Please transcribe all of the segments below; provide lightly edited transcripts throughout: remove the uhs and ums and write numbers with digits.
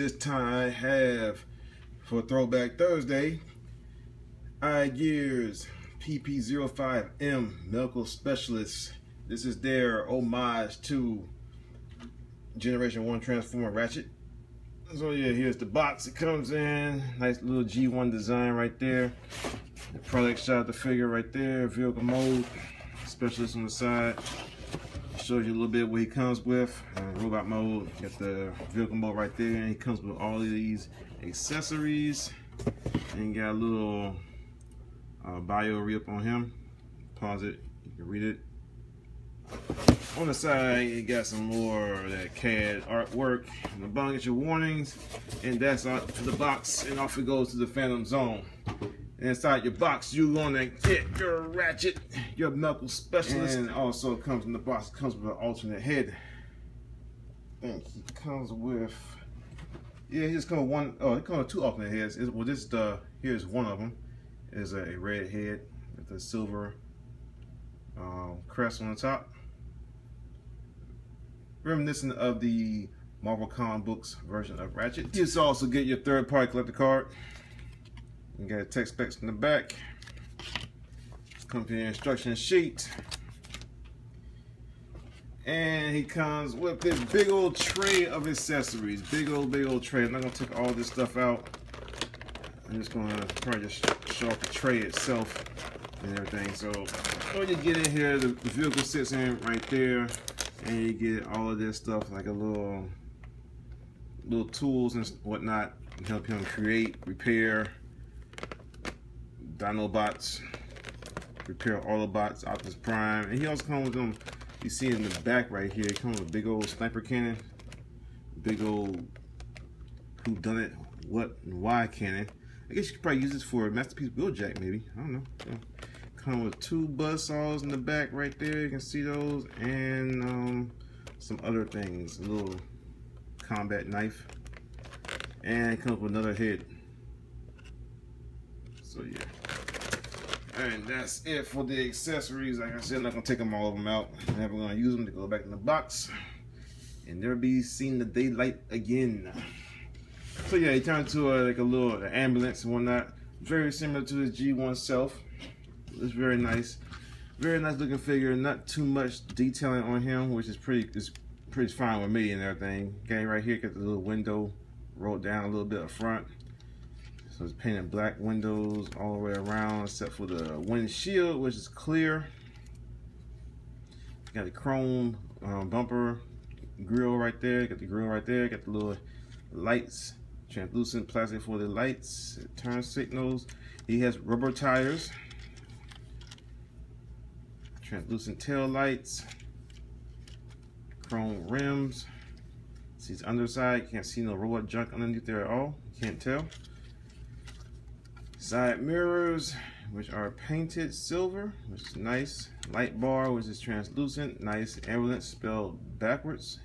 this time I have, for Throwback Thursday, iGear's PP05M Medical Specialist. This is their homage to G1 Transformers Ratchet. So yeah, here's the box it comes in. Nice little G1 design right there. The product shot, the figure right there. Vehicle mode, specialist on the side. Shows you a little bit what he comes with. Robot mode, got the vehicle mode right there, and he comes with all of these accessories. And you got a little bio re-up on him. Pause it, you can read it. On the side, you got some more of that CAD artwork. On the bottom, get your warnings, and that's out to the box, and off it goes to the Phantom Zone. And inside your box, you're gonna get your Ratchet, your medical specialist, and also comes in the box. It comes with an alternate head. And he comes with, yeah, he just comes with one. Oh, he comes with two alternate heads. Well, here's one of them. Is a red head with the silver crest on the top, reminiscent of the Marvel comic books version of Ratchet. You also get your third-party collector card. You got a text specs in the back. Comes with your instruction sheet. And he comes with this big old tray of accessories. Big old tray. I'm not gonna take all this stuff out. I'm just gonna probably just show off the tray itself and everything. So when you get in here, the vehicle sits in right there, and you get all of this stuff like a little tools and whatnot to help him create, repair Dinobots, repair Autobots, Optimus Prime, and he also comes with them. You see in the back right here, it comes with a big old sniper cannon, big old whodunit, what and why cannon. I guess you could probably use this for a Masterpiece Wheeljack, maybe. I don't know. So, come with two buzzsaws in the back right there. You can see those, and some other things. A little combat knife, and it comes with another head. So yeah. And that's it for the accessories. Like I said, I'm not gonna take them all of them out. I'm never gonna use them. To go back in the box and never be seen the daylight again. So yeah, he turned into like a little ambulance and whatnot. Very similar to his G1 self. It's very nice looking figure. Not too much detailing on him, which is pretty fine with me and everything. Okay, right here, got the little window rolled down a little bit up front. So it's painted black windows all the way around, except for the windshield, which is clear. Got the chrome bumper grill right there. Got the grill right there. Got the little lights, translucent plastic for the lights, turn signals. He has rubber tires, translucent tail lights, chrome rims. See his underside. Can't see no robot junk underneath there at all. Can't tell. Side mirrors, which are painted silver, which is nice. Light bar, which is translucent. Nice. Ambulance spelled backwards.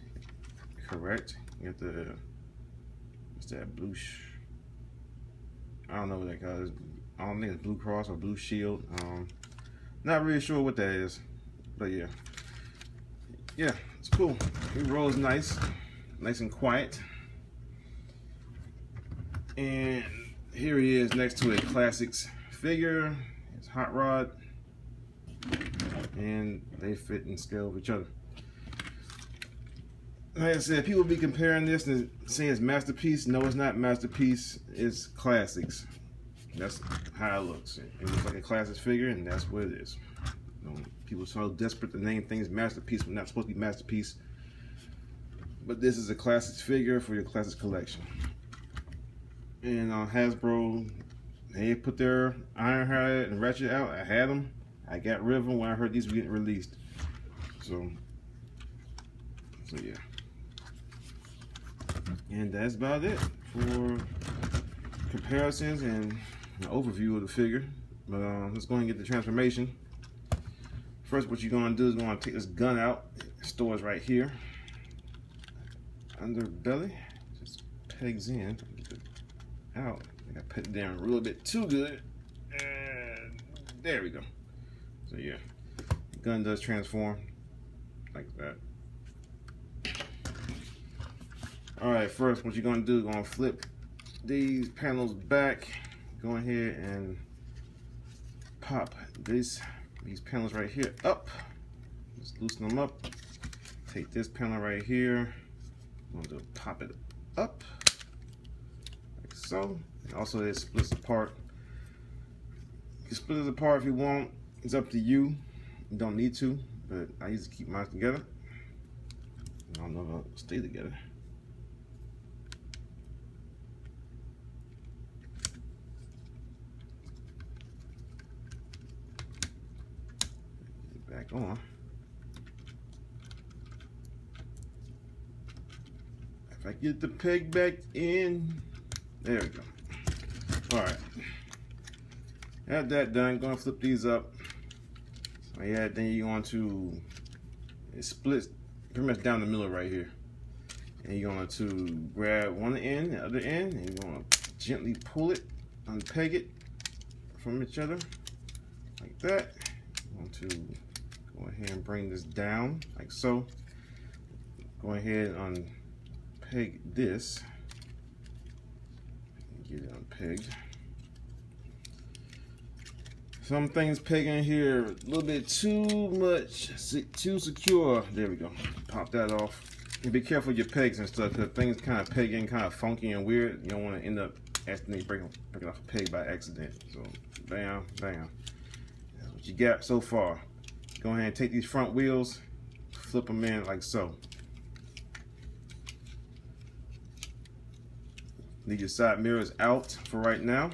Correct. You got the, what's that, blue I don't know what that color is. I don't think it's Blue Cross or Blue Shield. Not really sure what that is, but yeah. Yeah, it's cool. It rolls nice and quiet. And here he is next to a classics figure. It's Hot Rod, and they fit in scale with each other. Like I said, people be comparing this and saying it's Masterpiece. No, it's not Masterpiece. It's classics. That's how it looks. It looks like a classics figure, and that's what it is. You know, people are so desperate to name things Masterpiece when not supposed to be Masterpiece. But this is a classics figure for your classics collection. And Hasbro, they put their Ironheart and Ratchet out. I had them. I got rid of them when I heard these were getting released. So yeah. And that's about it for comparisons and an overview of the figure. But let's go ahead and get the transformation. First, what you're going to do is going to take this gun out. It stores right here. Underbelly. Just pegs in. Out. I think I put it down a little bit too good. And there we go. So yeah, the gun does transform like that. All right, first what you're gonna do, gonna flip these panels back. Go ahead and pop these panels right here up. Just loosen them up. Take this panel right here. I'm gonna pop it up like so. And also it splits apart. You can split it apart if you want. It's up to you. You don't need to, but I used to keep mine together. I don't know if it'll stay together. Back on. If I get the peg back in, there we go. All right, have that done. Gonna flip these up. So yeah, then you're going to, it splits pretty much down the middle right here, and you're going to grab one end, the other end, and you're going to gently pull it, unpeg it from each other like that. You're going to go ahead and bring this down like so. Go ahead and unpeg this. Get it unpegged. Some things pegging here a little bit too much, too secure. There we go. Pop that off. And be careful with your pegs and stuff, because things kind of pegging, kind of funky and weird. You don't want to end up accidentally breaking off a peg by accident. So, bam, bam. That's what you got so far. Go ahead and take these front wheels, flip them in like so. Leave your side mirrors out for right now.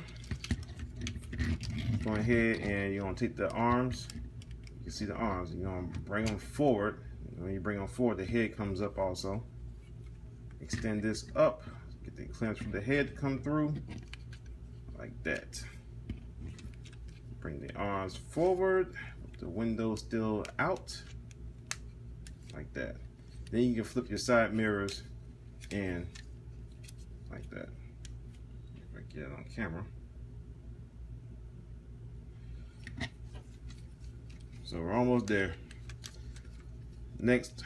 Go ahead and you're going to take the arms. You can see the arms. You're going to bring them forward. When you bring them forward, the head comes up also. Extend this up. Get the clamps from the head to come through. Like that. Bring the arms forward. The window still out. Like that. Then you can flip your side mirrors in like that. If I get it on camera. So we're almost there. Next,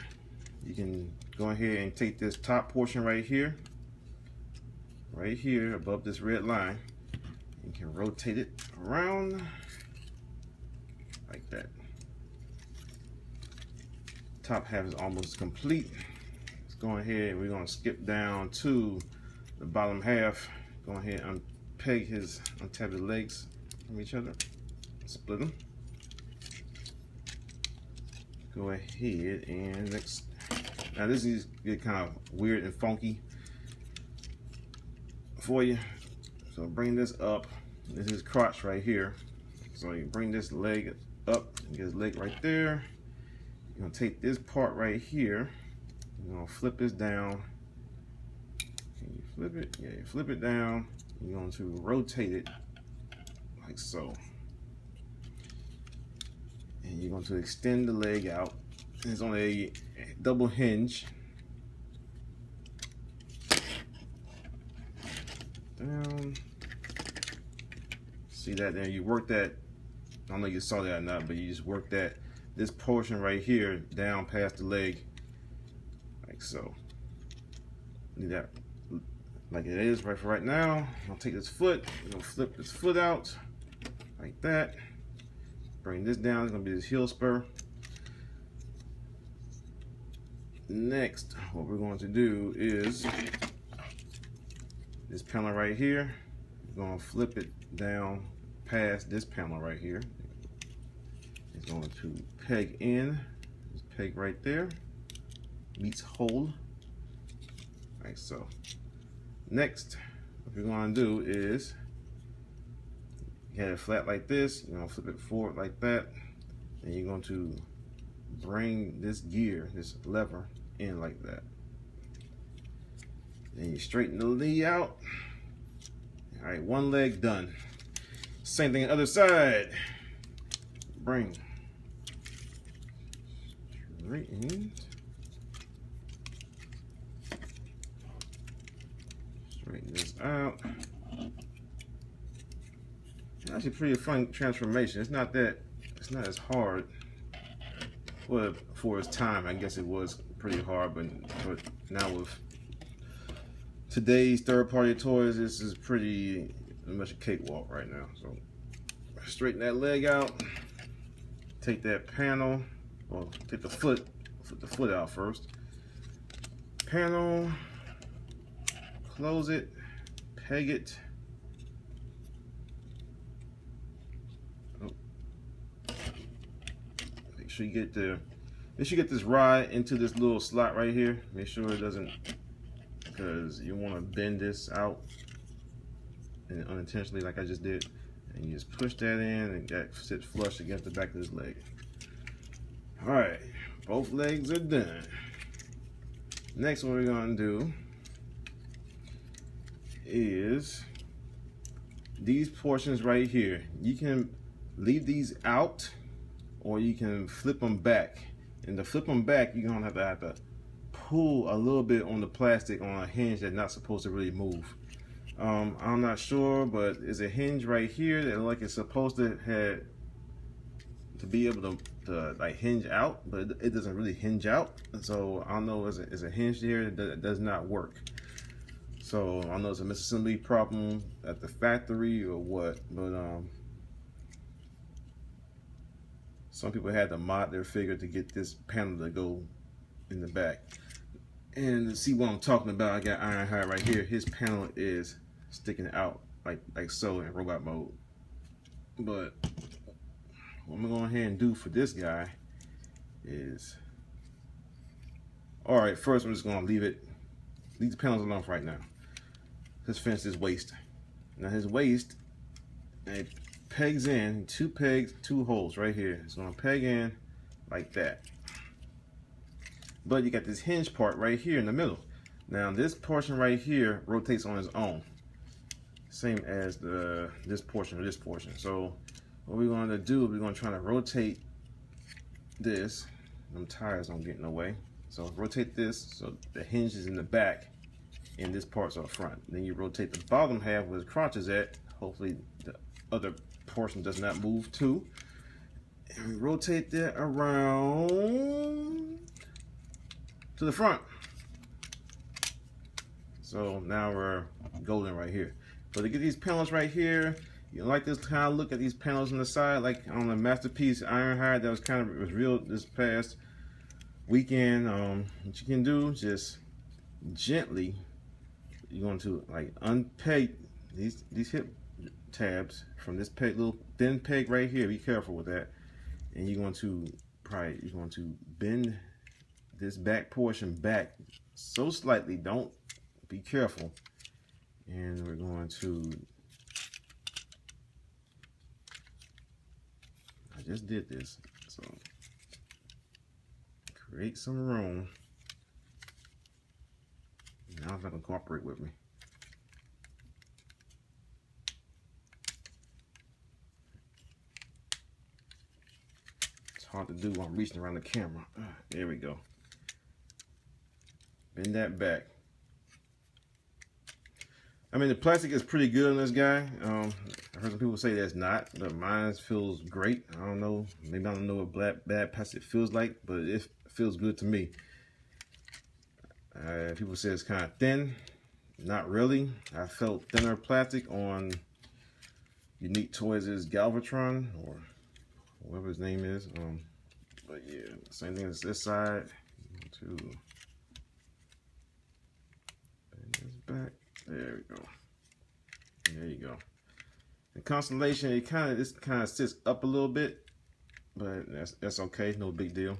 you can go ahead and take this top portion right here above this red line. You can rotate it around like that. Top half is almost complete. Let's go ahead, we're gonna skip down to the bottom half. Go ahead and untab the legs from each other, split them. Go ahead and now this is get kind of weird and funky for you. So bring this up. This is crotch right here. So you bring this leg up, get his leg right there. You're gonna take this part right here. You're gonna flip this down. Can you flip it? Yeah, you flip it down. You're going to rotate it like so. And you're going to extend the leg out. It's on a double hinge. Down. See that there? You work that. I don't know if you saw that or not, but you just work this portion right here down past the leg, like so. Leave that like it is right for right now. I'll take this foot. I'm gonna flip this foot out like that. Bring this down. It's gonna be this heel spur. Next, what we're going to do is this panel right here. We're gonna flip it down past this panel right here. It's going to peg in. This peg right there meets hole, like so. Next, what we're going to do is you have it flat like this. You're going to flip it forward like that, and you're going to bring this gear, this lever, in like that. Then you straighten the knee out. All right, one leg done. Same thing on the other side. Bring. Straighten. Straighten this out. It's actually pretty fun transformation. It's not as hard. Well, for its time, I guess it was pretty hard, but now with today's third-party toys, this is pretty much a cakewalk right now. So straighten that leg out, take that panel, well, take the foot out first. Panel, close it, peg it. Oh. Make sure you get this rod into this little slot right here. Make sure it doesn't, because you want to bend this out and unintentionally, like I just did. And you just push that in, and that sits flush against the back of this leg. All right, both legs are done. Next, what we're gonna do is these portions right here. You can leave these out, or you can flip them back. And to flip them back, you're gonna have to pull a little bit on the plastic on a hinge that's not supposed to really move. I'm not sure, but there's a hinge right here that like it's supposed to have to be able to like hinge out, but it doesn't really hinge out. So I don't know, is a hinge there that does not work. So I know it's a misassembly problem at the factory or what, but some people had to mod their figure to get this panel to go in the back. And to see what I'm talking about, I got Ironhide right here. His panel is sticking out like so in robot mode. But what I'm gonna go ahead and do for this guy is, all right, first I'm just gonna leave the panels alone for right now. Let's finish his waist. Now his waist, it pegs in, two pegs, two holes right here. It's gonna peg in like that. But you got this hinge part right here in the middle. Now this portion right here rotates on its own, same as this portion or this portion. So what we're going to do, we're going to try to rotate this. Them tires don't get in the way. So rotate this so the hinge is in the back and this part's up front. Then you rotate the bottom half where the crotch is at. Hopefully the other portion does not move too. And we rotate that around to the front. So now we're golden right here. But to get these panels right here, you like this kind of look at these panels on the side, like on the Masterpiece Ironhide that was real this past weekend. What you can do, just gently, you're going to like unpeg these hip tabs from this peg, little thin peg right here. Be careful with that. And you're going to bend this back portion back so slightly. Don't, be careful. And we're going to, I just did this, so create some room. Now it's not gonna cooperate with me. It's hard to do while I'm reaching around the camera. There we go. Bend that back. I mean, the plastic is pretty good on this guy. I heard some people say that's not, but mine feels great. I don't know. Maybe I don't know what bad plastic feels like, but it feels good to me. People say it's kind of thin. Not really. I felt thinner plastic on Unique Toys' Galvatron, or whatever his name is. But yeah, same thing as this side. To bend this back. There we go. There you go. The Constellation, this kind of sits up a little bit, but that's okay. No big deal.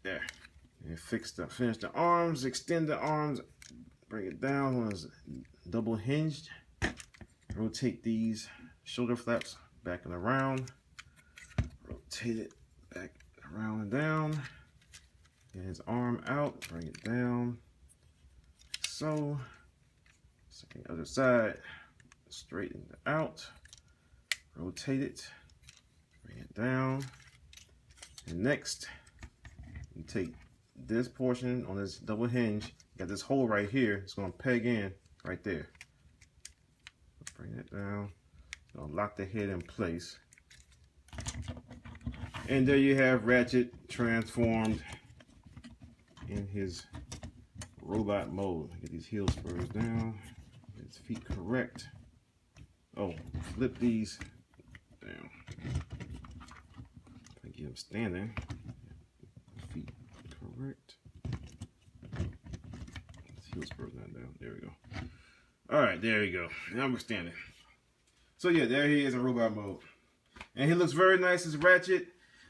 There. And finish the arms. Extend the arms. Bring it down when it's double hinged. Rotate these shoulder flaps back and around. Rotate it back around and down. Get his arm out. Bring it down. So, second other side, straighten it out, rotate it, bring it down, and next, you take this portion on this double hinge, you got this hole right here, it's going to peg in right there. Bring it down, it's going to lock the head in place. And there you have Ratchet transformed in his robot mode. Get these heel spurs down. Get his feet correct. Oh, flip these down. I get him standing. Feet correct. His heel spurs down. There we go. All right, there you go. Now we're standing. So yeah, there he is in robot mode, and he looks very nice as Ratchet.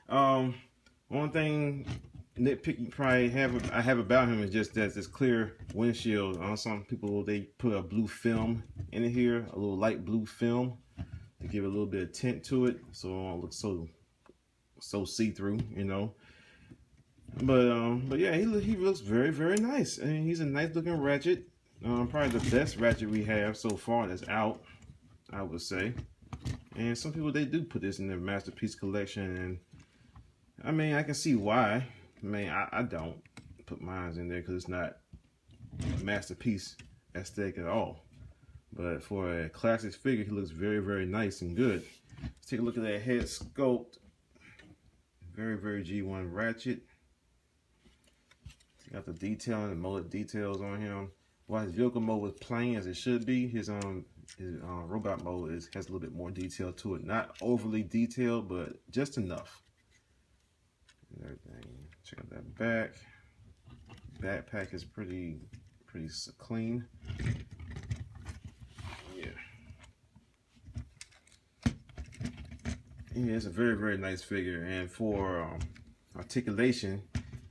One thing nitpicky probably I have about him is just that this clear windshield. Some people, they put a blue film in here, a little light blue film, to give it a little bit of tint to it, so it don't look so see-through, you know. But yeah, he looks very, very nice. I mean, he's a nice looking Ratchet. Probably the best Ratchet we have so far that's out, I would say. And some people, they do put this in their masterpiece collection, and I mean, I can see why. I mean, I don't put mine in there because it's not a masterpiece aesthetic at all. But for a classic figure, he looks very, very nice and good. Let's take a look at that head sculpt. Very, very G1 Ratchet. Got the detailing, the mullet details on him. While his vehicle mode was plain as it should be, his robot mode has a little bit more detail to it. Not overly detailed, but just enough. And everything. Check out that back. Backpack is pretty clean. Yeah. Yeah, it's a very, very nice figure. And for articulation,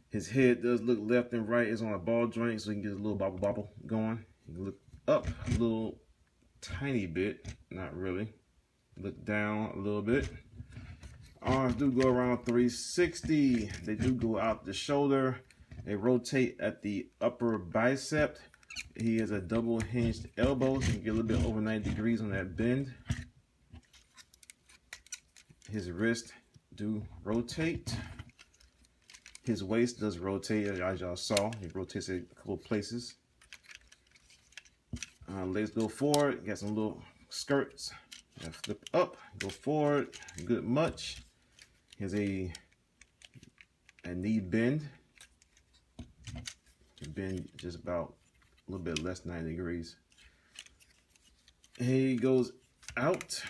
his head does look left and right. It's on a ball joint, so you can get a little bobble going. You can look up a little tiny bit, not really. Look down a little bit. Arms do go around 360. They do go out the shoulder. They rotate at the upper bicep. He has a double hinged elbow, so you can get a little bit over 90 degrees on that bend. His wrist do rotate. His waist does rotate, as y'all saw. He rotates it a couple places. Legs go forward. Got some little skirts. Flip up, go forward. Good much. Here's a knee bend. Bend just about a little bit less than 90 degrees. He goes out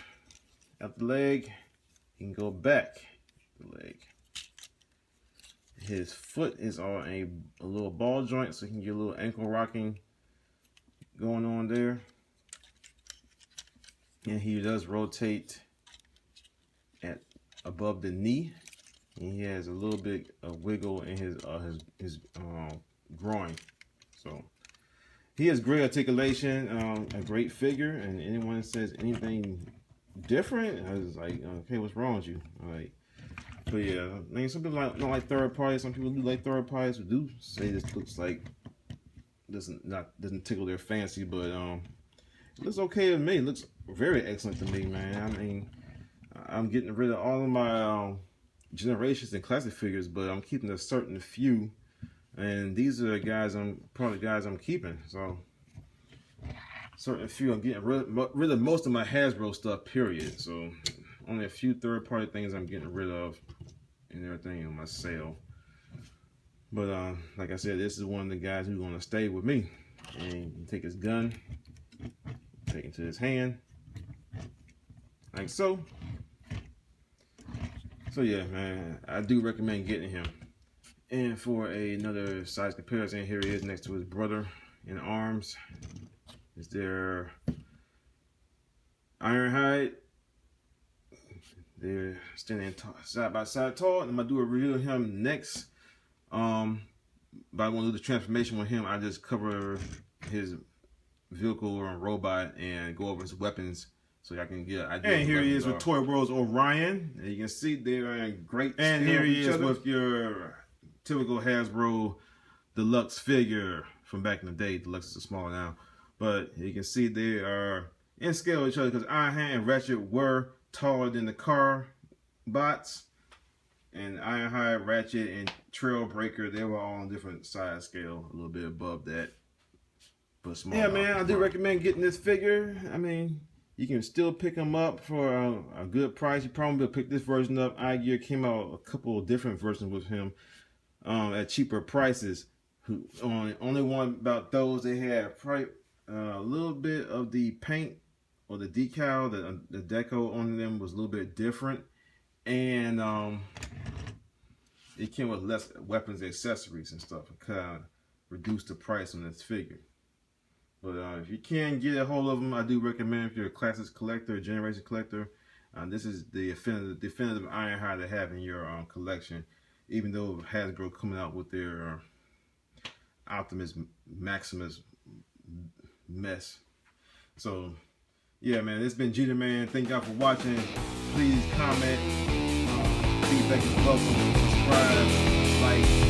the leg. He can go back the leg. His foot is on a little ball joint, so he can get a little ankle rocking going on there. And he does rotate at above the knee. And he has a little bit of wiggle in his groin. So he has great articulation, a great figure. And anyone that says anything different, I was like, okay, what's wrong with you? Like, but yeah, I mean, some people don't like third parties. Some people do like third parties who do say this looks like doesn't tickle their fancy, but it looks okay to me. It looks very excellent to me, man. I mean, I'm getting rid of all of my generations and classic figures, but I'm keeping a certain few, and these are the guys I'm keeping. So certain few, I'm getting rid of most of my Hasbro stuff, period. So only a few third-party things I'm getting rid of and everything on my sale. But like I said, this is one of the guys who's going to stay with me. And you take his gun, take it to his hand, like so. So yeah, man, I do recommend getting him. And for another size comparison, here he is next to his brother in arms. Is there Ironhide? They're standing side by side tall, and I'm gonna do a review of him next. But I want to do the transformation with him. I just cover his vehicle or robot and go over his weapons so y'all can get an idea. And here he is with Toy World's Orion. And you can see they are in great. And here he is with your typical Hasbro deluxe figure from back in the day. Deluxe is smaller now, but you can see they are in scale with each other because Ironhide and Ratchet were taller than the car bots, and Ironhide, Ratchet, and Trailbreaker, they were all on different size scale, a little bit above that, but small. Yeah, man, I do recommend getting this figure. I mean, you can still pick them up for a good price. You probably will pick this version up. iGear came out a couple of different versions with him at cheaper prices Only one about those, they had probably a little bit of the paint or the decal, the deco on them was a little bit different, and it came with less weapons, accessories, and stuff. It kind of reduced the price on this figure. But if you can get a hold of them, I do recommend, if you're a Classics collector, a Generation collector, this is the definitive Ironhide to have in your collection. Even though Hasbro coming out with their Optimus Maximus mess. So yeah, man, it's been G the Man. Thank y'all for watching. Please comment. Feedback is welcome. Subscribe, like.